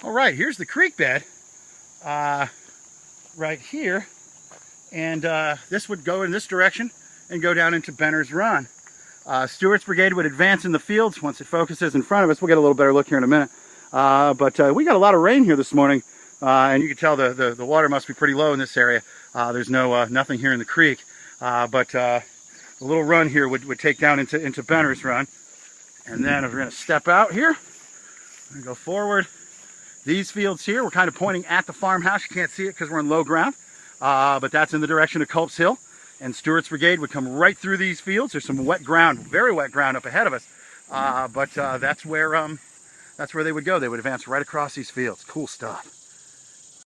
All right, here's the creek bed right here. And this would go in this direction and go down into Benner's Run. Stewart's brigade would advance in the fields once it focuses in front of us. We'll get a little better look here in a minute. But we got a lot of rain here this morning, and you can tell the water must be pretty low in this area. There's nothing here in the creek, but the little run here would take down into Benner's Run. And then if we're going to step out here and go forward, these fields here, we're kind of pointing at the farmhouse. You can't see it because we're in low ground, but that's in the direction of Culp's Hill. And Stewart's brigade would come right through these fields. There's some wet ground, very wet ground up ahead of us, but that's where they would go. They would advance right across these fields. Cool stuff.